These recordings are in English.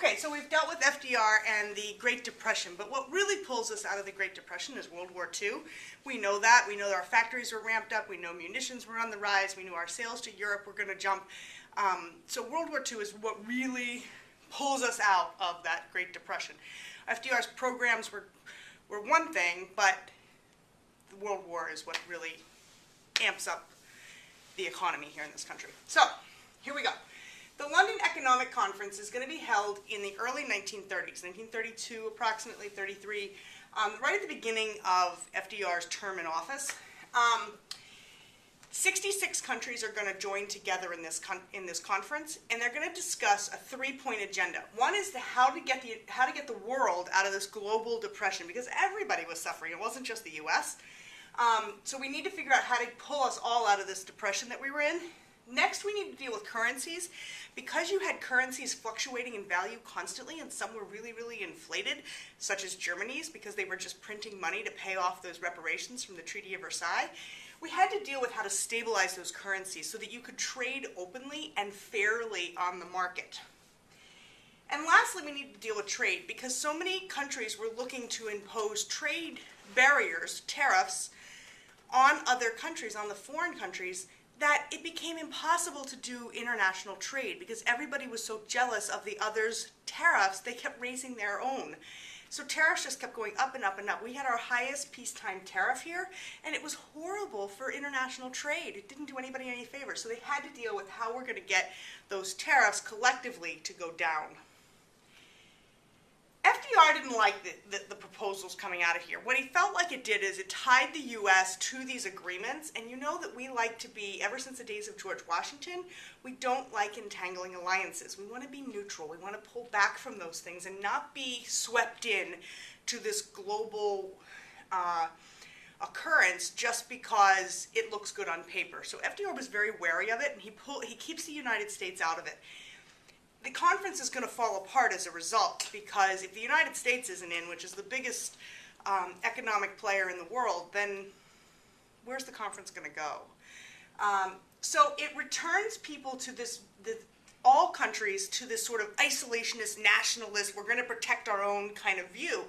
Okay, so we've dealt with FDR and the Great Depression, but what really pulls us out of the Great Depression is World War II. We know that. We know that our factories were ramped up. We know munitions were on the rise. We knew our sales to Europe were going to jump. So World War II is what really pulls us out of that Great Depression. FDR's programs were one thing, but the World War is what really amps up the economy here in this country. So, here we go. The London Economic Conference is going to be held in the early 1930s, 1932 approximately, 33, right at the beginning of FDR's term in office. 66 countries are going to join together in this conference, and they're going to discuss a three-point agenda. One is how to get the world out of this global depression, because everybody was suffering. It wasn't just the U.S. So we need to figure out how to pull us all out of this depression that we were in. Next, we need to deal with currencies. Because you had currencies fluctuating in value constantly, and some were really, really inflated, such as Germany's, because they were just printing money to pay off those reparations from the Treaty of Versailles, we had to deal with how to stabilize those currencies so that you could trade openly and fairly on the market. And lastly, we need to deal with trade, because so many countries were looking to impose trade barriers, tariffs, on other countries, on the foreign countries, that it became impossible to do international trade because everybody was so jealous of the others' tariffs, they kept raising their own. So tariffs just kept going up and up and up. We had our highest peacetime tariff here, and it was horrible for international trade. It didn't do anybody any favors. So they had to deal with how we're going to get those tariffs collectively to go down. FDR didn't like the proposals coming out of here. What he felt like it did is it tied the U.S. to these agreements, and you know that we like to be, ever since the days of George Washington, we don't like entangling alliances. We want to be neutral. We want to pull back from those things and not be swept in to this global occurrence just because it looks good on paper. So FDR was very wary of it, and he keeps the United States out of it. The conference is going to fall apart as a result, because if the United States isn't in, which is the biggest economic player in the world, then where's the conference going to go? So it returns people to all countries to this sort of isolationist, nationalist, we're going to protect our own kind of view.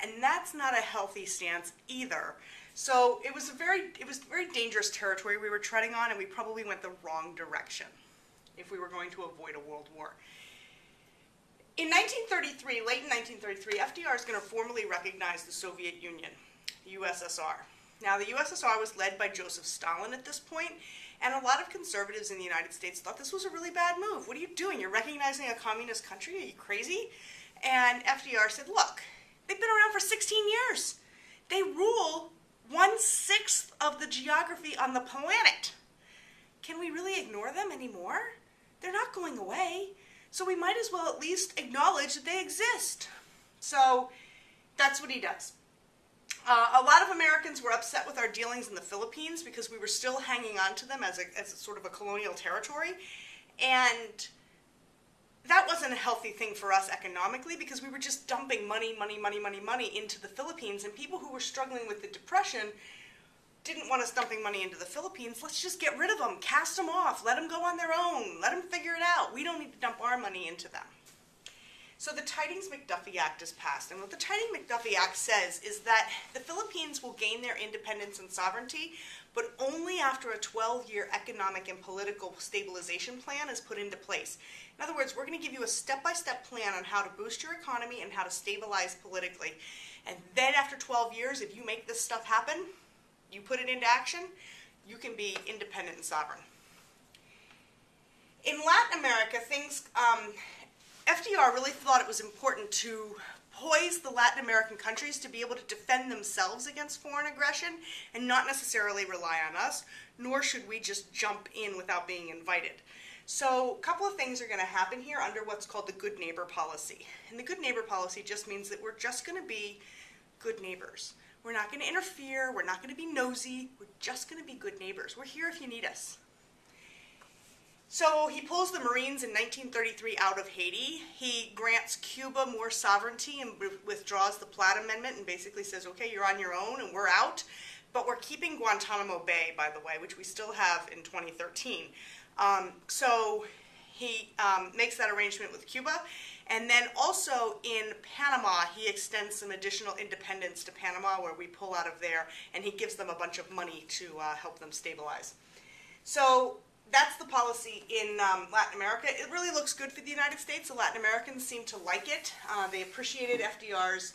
And that's not a healthy stance either. So it was very dangerous territory we were treading on, and we probably went the wrong direction if we were going to avoid a world war. In 1933, late in 1933, FDR is going to formally recognize the Soviet Union, the USSR. Now, the USSR was led by Joseph Stalin at this point, and a lot of conservatives in the United States thought this was a really bad move. What are you doing? You're recognizing a communist country? Are you crazy? And FDR said, look, they've been around for 16 years. They rule 1/6 of the geography on the planet. Can we really ignore them anymore? They're not going away, so we might as well at least acknowledge that they exist. So that's what he does. A lot of Americans were upset with our dealings in the Philippines because we were still hanging on to them as a sort of a colonial territory, and that wasn't a healthy thing for us economically because we were just dumping money into the Philippines, and people who were struggling with the Depression didn't want us dumping money into the Philippines. Let's just get rid of them, cast them off, let them go on their own, let them figure it out. We don't need to dump our money into them. So the Tydings-McDuffie Act is passed, and what the Tydings-McDuffie Act says is that the Philippines will gain their independence and sovereignty, but only after a 12-year economic and political stabilization plan is put into place. In other words, we're going to give you a step-by-step plan on how to boost your economy and how to stabilize politically. And then after 12 years, if you make this stuff happen, you put it into action, you can be independent and sovereign. In Latin America, FDR really thought it was important to poise the Latin American countries to be able to defend themselves against foreign aggression and not necessarily rely on us, nor should we just jump in without being invited. So a couple of things are going to happen here under what's called the good neighbor policy. And the good neighbor policy just means that we're just going to be good neighbors. We're not going to interfere. We're not going to be nosy. We're just going to be good neighbors. We're here if you need us. So he pulls the Marines in 1933 out of Haiti. He grants Cuba more sovereignty and withdraws the Platt Amendment and basically says, okay, you're on your own and we're out. But we're keeping Guantanamo Bay, by the way, which we still have in 2013. So He makes that arrangement with Cuba. And then also in Panama, he extends some additional independence to Panama, where we pull out of there, and he gives them a bunch of money to help them stabilize. So that's the policy in Latin America. It really looks good for the United States. The Latin Americans seem to like it. They appreciated FDR's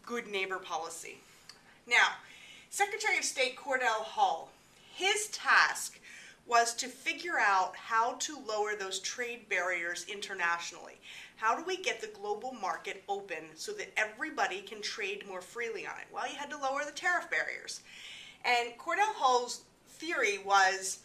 good neighbor policy. Now, Secretary of State Cordell Hull, his task was to figure out how to lower those trade barriers internationally. How do we get the global market open so that everybody can trade more freely on it? Well, you had to lower the tariff barriers. And Cordell Hull's theory was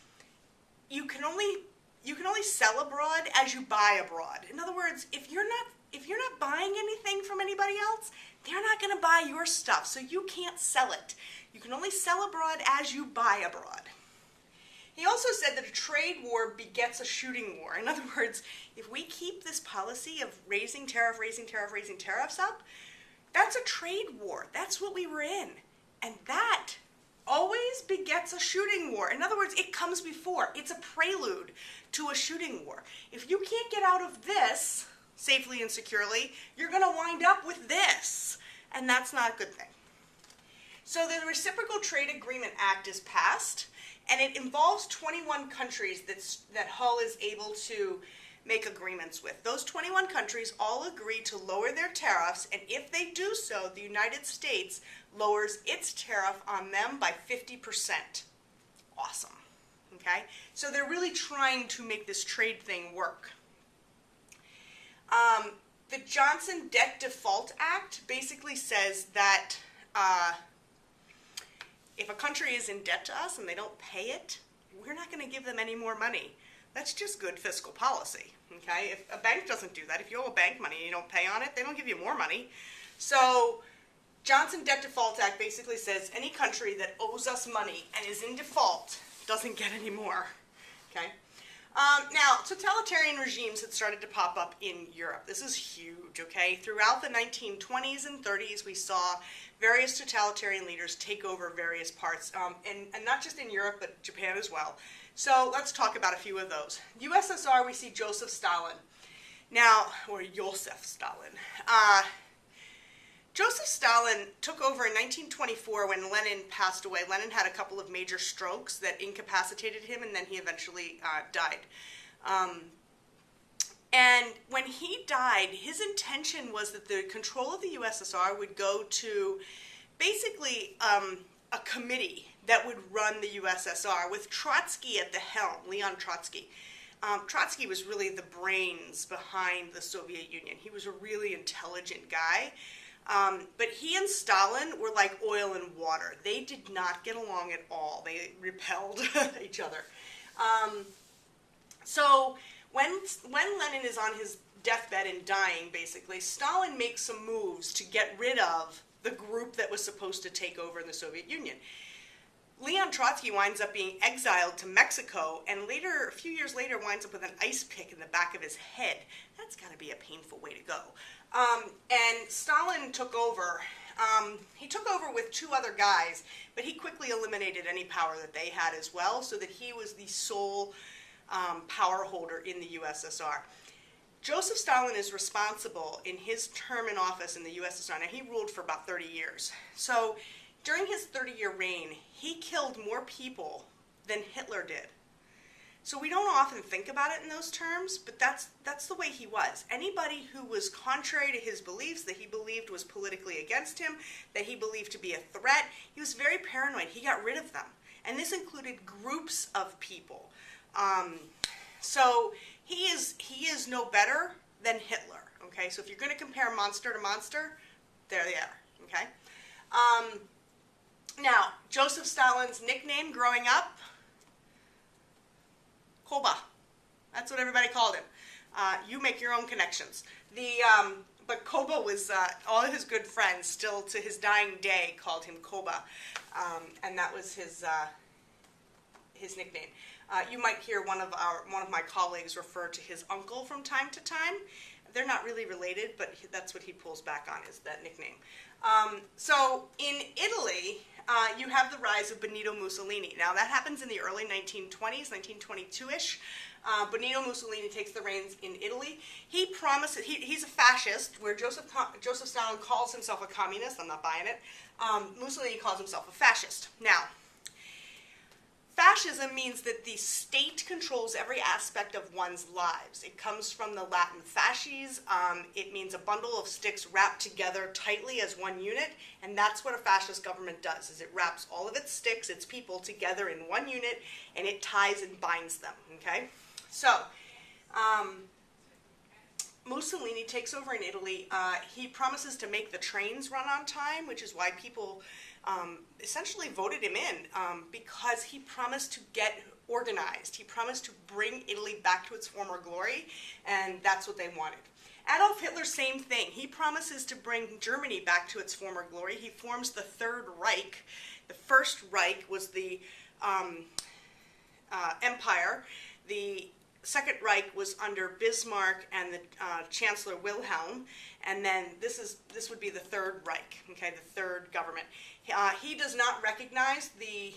you can only sell abroad as you buy abroad. In other words, if you're not buying anything from anybody else, they're not going to buy your stuff, so you can't sell it. You can only sell abroad as you buy abroad. He also said that a trade war begets a shooting war. In other words, if we keep this policy of raising tariffs up, that's a trade war. That's what we were in. And that always begets a shooting war. In other words, it comes before. It's a prelude to a shooting war. If you can't get out of this safely and securely, you're going to wind up with this. And that's not a good thing. So the Reciprocal Trade Agreement Act is passed, and it involves 21 countries that Hull is able to make agreements with. Those 21 countries all agree to lower their tariffs, and if they do so, the United States lowers its tariff on them by 50%. Awesome. Okay? So they're really trying to make this trade thing work. The Johnson Debt Default Act basically says that if a country is in debt to us and they don't pay it, we're not going to give them any more money. That's just good fiscal policy. Okay? If a bank doesn't do that, if you owe a bank money and you don't pay on it, they don't give you more money. So Johnson Debt Default Act basically says any country that owes us money and is in default doesn't get any more. Okay? Now, totalitarian regimes had started to pop up in Europe. This is huge, okay? Throughout the 1920s and 30s, we saw various totalitarian leaders take over various parts, and not just in Europe, but Japan as well. So let's talk about a few of those. USSR, we see Joseph Stalin. Now, or Joseph Stalin. Joseph Stalin took over in 1924 when Lenin passed away. Lenin had a couple of major strokes that incapacitated him, and then he eventually died. And when he died, his intention was that the control of the USSR would go to basically a committee that would run the USSR with Trotsky at the helm, Leon Trotsky. Trotsky was really the brains behind the Soviet Union. He was a really intelligent guy. But he and Stalin were like oil and water. They did not get along at all. They repelled each other. So when Lenin is on his deathbed and dying, basically, Stalin makes some moves to get rid of the group that was supposed to take over in the Soviet Union. Leon Trotsky winds up being exiled to Mexico, and later, a few years later, winds up with an ice pick in the back of his head. That's got to be a painful way to go. And Stalin took over. He took over with two other guys, but he quickly eliminated any power that they had as well, so that he was the sole power holder in the USSR. Joseph Stalin is responsible in his term in office in the USSR. Now, he ruled for about 30 years. So during his 30-year reign, he killed more people than Hitler did. So we don't often think about it in those terms, but that's the way he was. Anybody who was contrary to his beliefs, that he believed was politically against him, that he believed to be a threat, he was very paranoid. He got rid of them. And this included groups of people. So he is no better than Hitler. Okay, so if you're going to compare monster to monster, there they are. Okay. Now, Joseph Stalin's nickname growing up, Koba. That's what everybody called him. You make your own connections. But Koba was, all of his good friends still to his dying day called him Koba. And that was his nickname. You might hear one of my colleagues refer to his uncle from time to time. they're not really related, but that's what he pulls back on, is that nickname. So in Italy, you have the rise of Benito Mussolini. Now that happens in the early 1920s, 1922-ish. Benito Mussolini takes the reins in Italy. He promises, he's a fascist, where Joseph Stalin calls himself a communist. I'm not buying it. Mussolini calls himself a fascist. Now, fascism means that the state controls every aspect of one's lives. It comes from the Latin fasces. It means a bundle of sticks wrapped together tightly as one unit, and that's what a fascist government does, is it wraps all of its sticks, its people, together in one unit, and it ties and binds them, okay? So, Mussolini takes over in Italy. He promises to make the trains run on time, which is why people essentially voted him in, because he promised to get organized. He promised to bring Italy back to its former glory, and that's what they wanted. Adolf Hitler, same thing. He promises to bring Germany back to its former glory. He forms the Third Reich. The First Reich was the Empire. The Second Reich was under Bismarck and the Chancellor Wilhelm, and then this would be the Third Reich, okay, the third government. He does not recognize the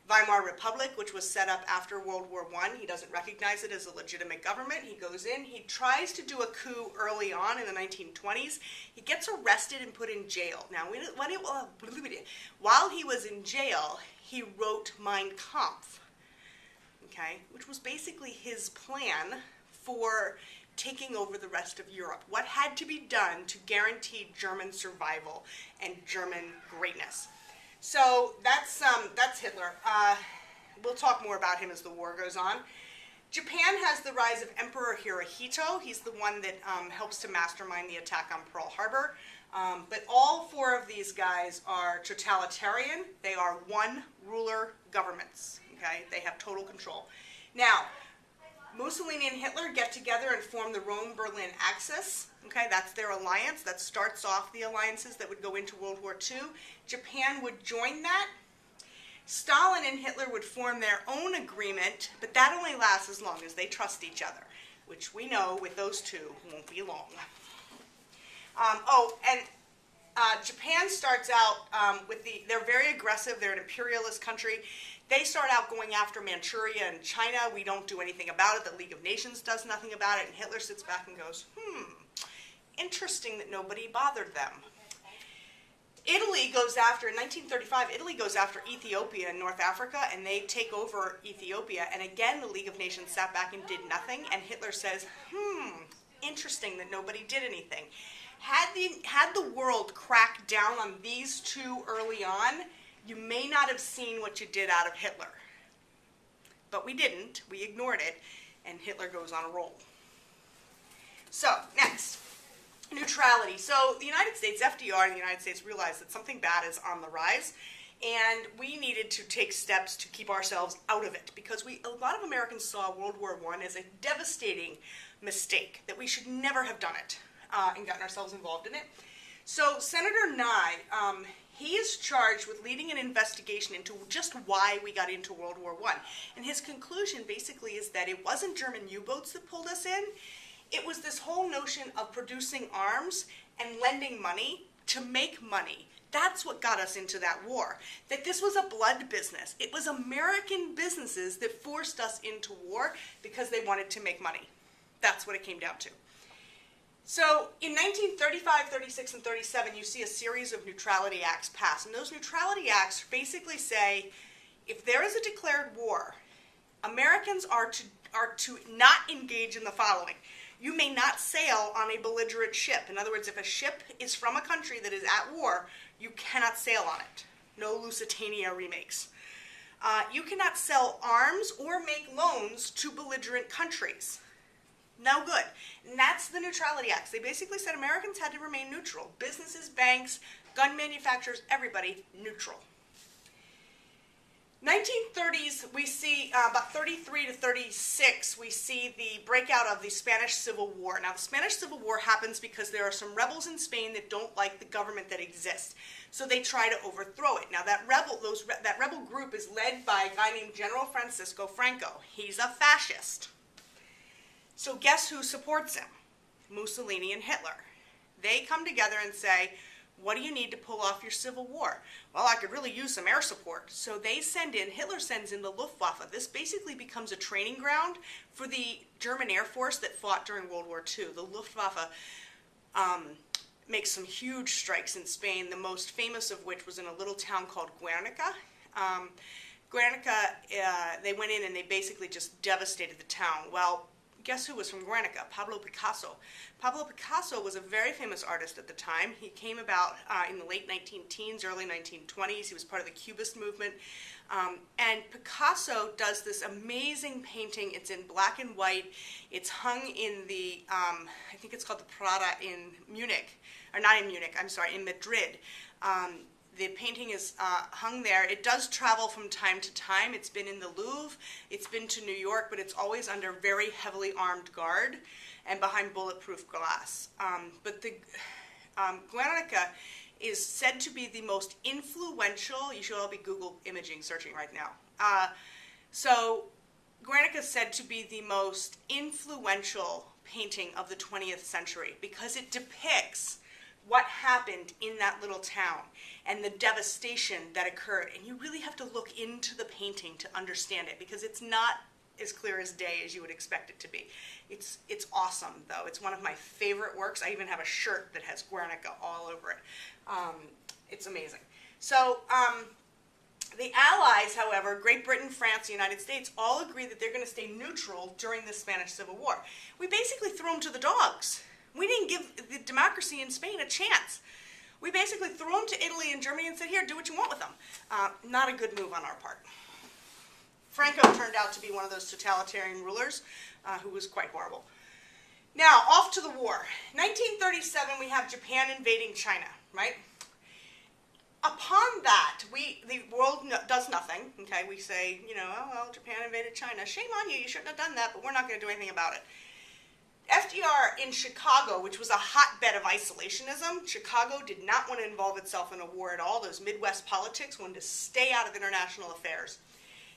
Weimar Republic, which was set up after World War I. He doesn't recognize it as a legitimate government. He goes in. He tries to do a coup early on in the 1920s. He gets arrested and put in jail. Now, while he was in jail, he wrote Mein Kampf, okay, which was basically his plan for taking over the rest of Europe. What had to be done to guarantee German survival and German greatness. So that's Hitler. We'll talk more about him as the war goes on. Japan has the rise of Emperor Hirohito. He's the one that helps to mastermind the attack on Pearl Harbor. But all four of these guys are totalitarian. They are one ruler governments. Okay? They have total control. Now, Mussolini and Hitler get together and form the Rome-Berlin Axis. Okay, that's their alliance. That starts off the alliances that would go into World War II. Japan would join that. Stalin and Hitler would form their own agreement, but that only lasts as long as they trust each other, which we know with those two won't be long. Japan starts out they're very aggressive. They're an imperialist country. They start out going after Manchuria and China. We don't do anything about it. The League of Nations does nothing about it. And Hitler sits back and goes, interesting that nobody bothered them. Italy goes after, in 1935, Italy goes after Ethiopia and North Africa, and they take over Ethiopia. And again, the League of Nations sat back and did nothing. And Hitler says, interesting that nobody did anything. Had the world cracked down on these two early on, you may not have seen what you did out of Hitler. But we didn't. We ignored it, and Hitler goes on a roll. So, next, neutrality. So, the United States, FDR in the United States realized that something bad is on the rise, and we needed to take steps to keep ourselves out of it, because a lot of Americans saw World War I as a devastating mistake, that we should never have done it and gotten ourselves involved in it. So, Senator Nye, he is charged with leading an investigation into just why we got into World War I. And his conclusion basically is that it wasn't German U-boats that pulled us in. It was this whole notion of producing arms and lending money to make money. That's what got us into that war. That this was a blood business. It was American businesses that forced us into war because they wanted to make money. That's what it came down to. So in 1935, 36, and 37, you see a series of neutrality acts pass. And those neutrality acts basically say, if there is a declared war, Americans are to not engage in the following. You may not sail on a belligerent ship. In other words, if a ship is from a country that is at war, you cannot sail on it. No Lusitania remakes. You cannot sell arms or make loans to belligerent countries. No good. And that's the Neutrality Acts. They basically said Americans had to remain neutral. Businesses, banks, gun manufacturers, everybody neutral. 1930s, we see about 33 to 36, we see the breakout of the Spanish Civil War. Now, the Spanish Civil War happens because there are some rebels in Spain that don't like the government that exists. So they try to overthrow it. Now, that rebel group is led by a guy named General Francisco Franco. He's a fascist. So guess who supports him? Mussolini, and Hitler. They come together and say, what do you need to pull off your civil war? Well, I could really use some air support. So they send in, Hitler sends in the Luftwaffe. This basically becomes a training ground for the German Air Force that fought during World War II. The Luftwaffe makes some huge strikes in Spain, the most famous of which was in a little town called Guernica. Guernica, they went in and they basically just devastated the town. Well, guess who was from Guernica? Pablo Picasso. Pablo Picasso was a very famous artist at the time. He came about in the late 19-teens, early 1920s. He was part of the Cubist movement. And Picasso does this amazing painting. It's in black and white. It's hung in the, I think it's called the Prada in Munich, or not in Munich, I'm sorry, in Madrid. The painting is hung there. It does travel from time to time. It's been in the Louvre, it's been to New York, but it's always under very heavily armed guard and behind bulletproof glass. But the Guernica is said to be the most influential, you should all be Google imaging searching right now. So Guernica is said to be the most influential painting of the 20th century because it depicts what happened in that little town and the devastation that occurred. And you really have to look into the painting to understand it because it's not as clear as day as you would expect it to be. It's awesome, though. It's one of my favorite works. I even have a shirt that has Guernica all over it. It's amazing. So the Allies, however, Great Britain, France, the United States, all agree that they're going to stay neutral during the Spanish Civil War. We basically threw them to the dogs. We didn't give the democracy in Spain a chance. We basically threw them to Italy and Germany and said, here, do what you want with them. Not a good move on our part. Franco turned out to be one of those totalitarian rulers who was quite horrible. Now, off to the war. 1937, we have Japan invading China, right? Upon that, the world does nothing, okay? We say, you know, oh, well, Japan invaded China. Shame on you, you shouldn't have done that, but we're not going to do anything about it. FDR in Chicago, which was a hotbed of isolationism, Chicago did not want to involve itself in a war at all. Those Midwest politics wanted to stay out of international affairs.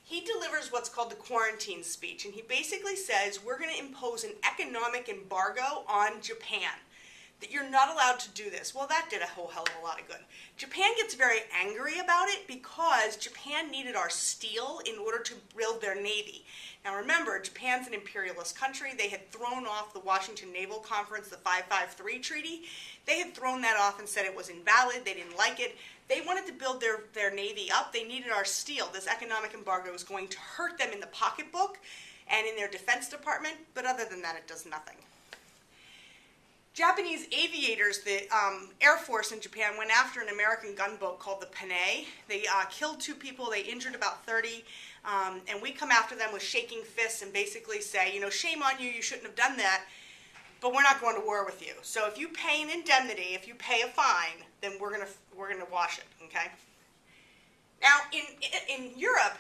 He delivers what's called the quarantine speech, and he basically says, we're going to impose an economic embargo on Japan, that you're not allowed to do this. Well, that did a whole hell of a lot of good. Japan gets very angry about it because Japan needed our steel in order to build their navy. Now remember, Japan's an imperialist country. They had thrown off the Washington Naval Conference, the 553 Treaty. They had thrown that off and said it was invalid. They didn't like it. They wanted to build their navy up. They needed our steel. This economic embargo was going to hurt them in the pocketbook and in their defense department, but other than that, it does nothing. Japanese aviators, the Air Force in Japan, went after an American gunboat called the Panay. They killed 2 people, they injured about 30, and we come after them with shaking fists and basically say, you know, shame on you, you shouldn't have done that, but we're not going to war with you. So if you pay an indemnity, if you pay a fine, then we're gonna wash it, okay? Now, in Europe,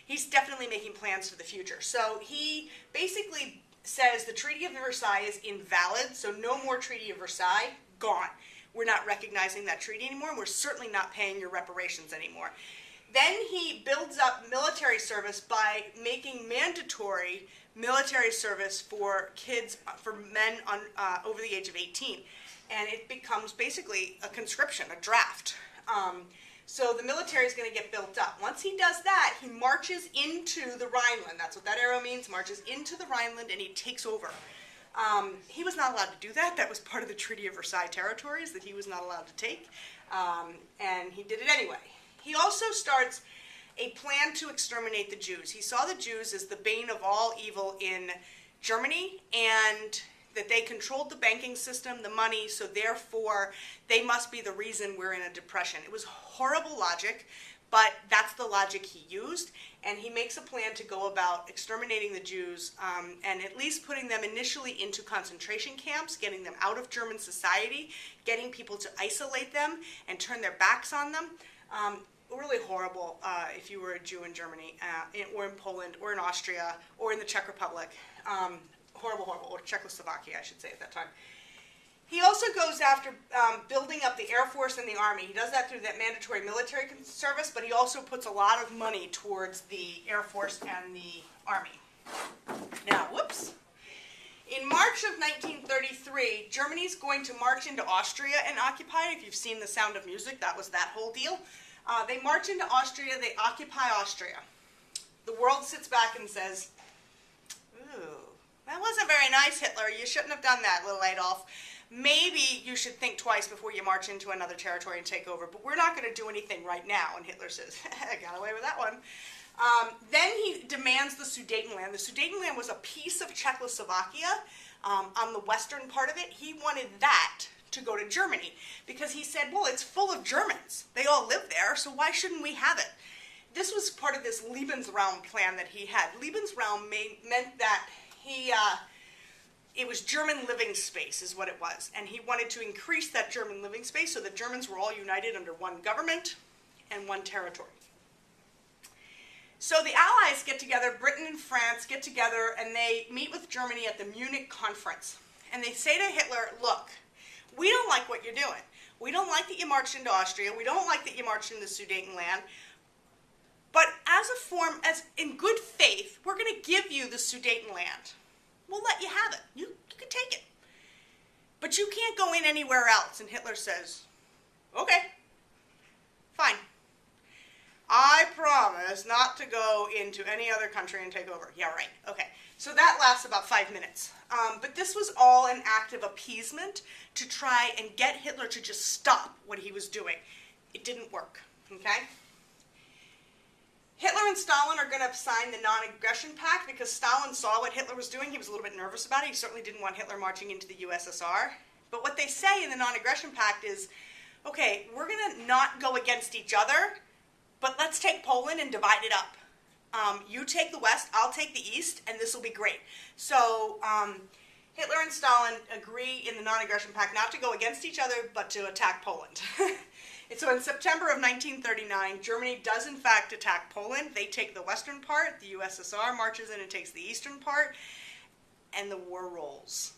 he's definitely making plans for the future. So he basically says the Treaty of Versailles is invalid, so no more Treaty of Versailles, gone. We're not recognizing that treaty anymore, and we're certainly not paying your reparations anymore. Then he builds up military service by making mandatory military service for kids, for men over the age of 18. And it becomes basically a conscription, a draft. So the military is going to get built up. Once he does that, he marches into the Rhineland. That's what that arrow means, marches into the Rhineland, and he takes over. He was not allowed to do that. That was part of the Treaty of Versailles territories that he was not allowed to take. And he did it anyway. He also starts a plan to exterminate the Jews. He saw the Jews as the bane of all evil in Germany, and that they controlled the banking system, the money, so therefore they must be the reason we're in a depression. It was horrible logic, but that's the logic he used, and he makes a plan to go about exterminating the Jews and at least putting them initially into concentration camps, getting them out of German society, getting people to isolate them and turn their backs on them. Really horrible if you were a Jew in Germany, or in Poland, or in Austria, or in the Czech Republic. Horrible, or Czechoslovakia, I should say, at that time. He also goes after building up the Air Force and the Army. He does that through that mandatory military service, but he also puts a lot of money towards the Air Force and the Army. Now, whoops. In March of 1933, Germany's going to march into Austria and occupy it. If you've seen The Sound of Music, that was that whole deal. They march into Austria, they occupy Austria. The world sits back and says, ooh, that wasn't very nice, Hitler. You shouldn't have done that, little Adolf. Maybe you should think twice before you march into another territory and take over, but we're not going to do anything right now. And Hitler says, I got away with that one. Then he demands the Sudetenland. The Sudetenland was a piece of Czechoslovakia on the western part of it. He wanted that to go to Germany because he said, well, it's full of Germans. They all live there, so why shouldn't we have it? This was part of this Lebensraum plan that he had. Lebensraum meant that it was German living space is what it was. And he wanted to increase that German living space so that Germans were all united under one government and one territory. So the Allies get together, Britain and France get together, and they meet with Germany at the Munich conference. And they say to Hitler, look, we don't like what you're doing. We don't like that you marched into Austria. We don't like that you marched into the Sudetenland. But as in good faith, we're going to give you the Sudetenland. We'll let you have it. You can take it. But you can't go in anywhere else. And Hitler says, okay, fine. I promise not to go into any other country and take over. Yeah, right. Okay. So that lasts about 5 minutes. But this was all an act of appeasement to try and get Hitler to just stop what he was doing. It didn't work. Okay? Hitler and Stalin are going to sign the non-aggression pact because Stalin saw what Hitler was doing. He was a little bit nervous about it. He certainly didn't want Hitler marching into the USSR. But what they say in the non-aggression pact is, okay, we're going to not go against each other, but let's take Poland and divide it up. You take the West, I'll take the East, and this will be great. So Hitler and Stalin agree in the non-aggression pact not to go against each other, but to attack Poland. And so in September of 1939, Germany does in fact attack Poland. They take the western part, the USSR marches in and takes the eastern part, and the war rolls.